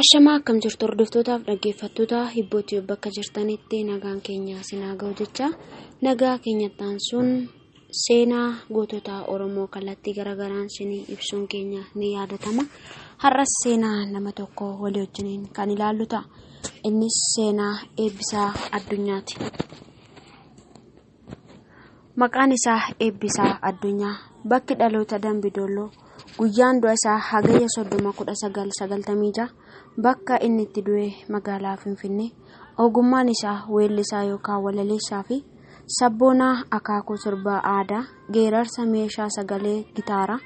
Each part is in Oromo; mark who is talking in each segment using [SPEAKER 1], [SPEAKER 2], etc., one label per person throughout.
[SPEAKER 1] Ashamaa akkam jirtu hordoftootaaf dhaggeeffattoota hibbootii bakka jirtanitti nagaan keenya sinaa ga'u jecha nagaa keenyattaan sun seenaa gootota Oromoo kallattii garagaraan sinii ibsuun keenya ni yaadatama. Har'as seenaa nama tokko walii wajjiniin kan ilaallu ta'a. Innis seenaa Eebbisaa Addunyaati. Maqaan isaa Eebbisaa Addunyaa. Bakki dhaloota Dambidolloo. Guyyaan du'a isaa hagayya 30/1996. Bakka inni itti du'e magaalaa Finfinnee. Ogummaan isaa weellisaa yookaan walaleessaa fi sabboonaa akaakuu sirbaa aadaa, geerarsa meeshaa sagalee gitaaraa.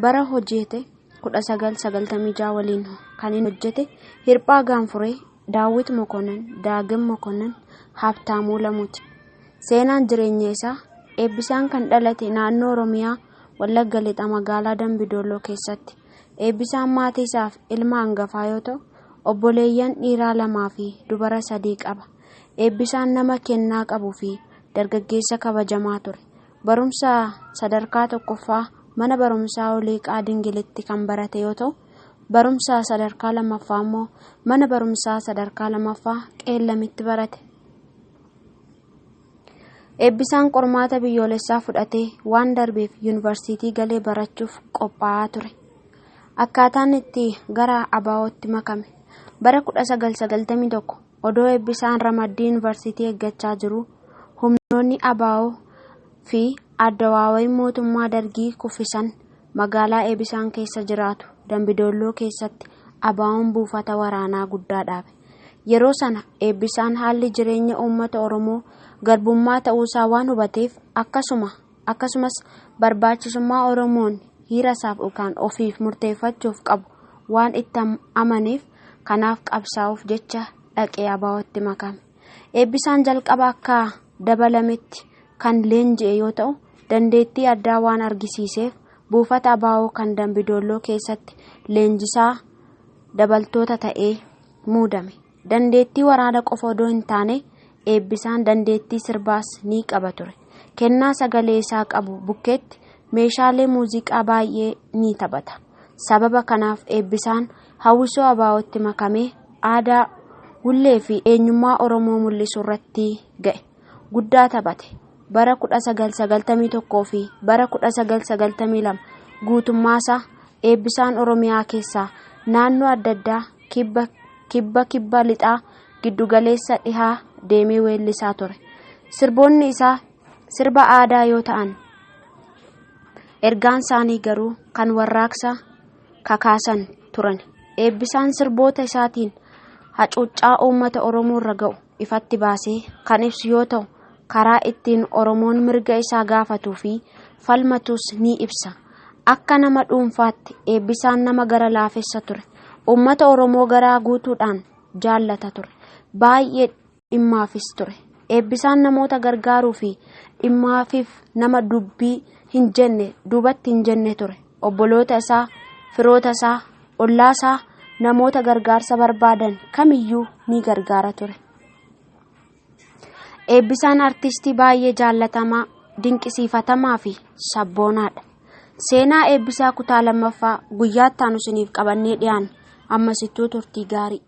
[SPEAKER 1] Bara hojjete 1996 waliin kan inni hojjete Hirphaa Gaanfuree, Daawit Mokonnon, Daagim Mokonnon, Habtaamuu Lamuuti. Seenaan jireenya isaa. Eebbisaan kan dhalate naannoo Oromiyaa Wallagga Lixaa magaalaa Dambidolloo keessatti. Eebbisaan maatii isaaf ilma hangafaa yoo ta'u, obboleeyyan dhiiraa 2 fi dubara 3 qaba. Eebbisaan nama kennaa qabuu fi dargaggeessa kabajamaa ture. Barumsa sadarkaa 1ffaa mana barumsaa Oliiqaa Dingilitti kan barate yoo ta'u, barumsa sadarkaa 2ffaa immoo mana barumsaa sadarkaa 2ffaa Qeellamitti barate. Eebbisaan qormaata biyyoolessaa fudhatee waan darbeef yuunivarsiitii galee barachuuf qophaa'aa ture. Akkaataan itti gara ABO'tti makame. Bara 1991 odoo Eebbisaan ramaddii yuunivarsiitii eeggachaa jiru humnoonni ABO fi Addawaawii mootummaa Dargii kuffisan magaalaa Eebbisaan keessa jiraatu Dambidolloo keessatti ABO'n buufata waraanaa guddaa dhaabe. Yeroo sana Eebbisaan haalli jireenya uummata Oromoo garbummaa ta'uusaa waan hubateef akkasumas barbaachisummaa Oromoon hiira isaaf yookaan ofiif murteeffachuuf qabu waan itti amaneef kanaaf qabsaa'uuf jecha dhaqee ABO'tti makame. Eebbisaan jalqaba akka dabalametti kan leenji'e yoo ta'u, dandeettii addaa waan argisiiseef buufata ABO kan Dambidolloo keessatti leenjisaa dabaltoota ta'ee muudame. Dandeettii waraana qofa odoo hin taane Eebbisaan dandeettii sirbaas ni qaba ture. Kennaa sagalee isaa qabu bukkeetti meeshaalee muuziqaa baay'ee ni taphata. Sababa kanaaf Eebbisaan hawwisoo ABO'tti makamee aadaa, ullee fi eenyummaa Oromoo mul'isuu irratti ga'e guddaa taphate. Bara 1991 fi bara 1992 guutummaasaa Eebbisaan Oromiyaa keessaa naannoo adda addaa kibba lixaa giddugaleessa dhihaa deemee weellisaa ture. Sirboonni isaa sirba aadaa yoo ta'an, ergaan isaanii garuu kan warraaqsa kakaasan turan. Eebbisaan sirboota isaatiin hacuuccaa uummata Oromoo irra ga'u ifatti baasee kan ibsu yoo ta'u, karaa ittiin Oromoon mirga isaa gaafatuu fi falmatus ni ibsa. Akka nama dhuunfaatti Eebbisaan nama gara laafessa ture. Uummata Oromoo garaa guutuudhaan jaallata ture. Baay'ee dhimmaafis ture. Eebbisaan namoota gargaaruu fi dhimmaafiif nama duubatti hin jenne ture. Obboloota isaa, firoota isaa, ollaa isaa, namoota gargaarsa barbaadan kamiyyuu ni gargaara ture. Eebbisaan artistii baay'ee jaallatamaa, dinqisiifatamaa fi sabboonaadha. Seenaa Eebbisaa kutaa 2ffaa guyyaa itti aanu isiniif qabannee dhiyaanna. Ammasittuu turtii gaarii.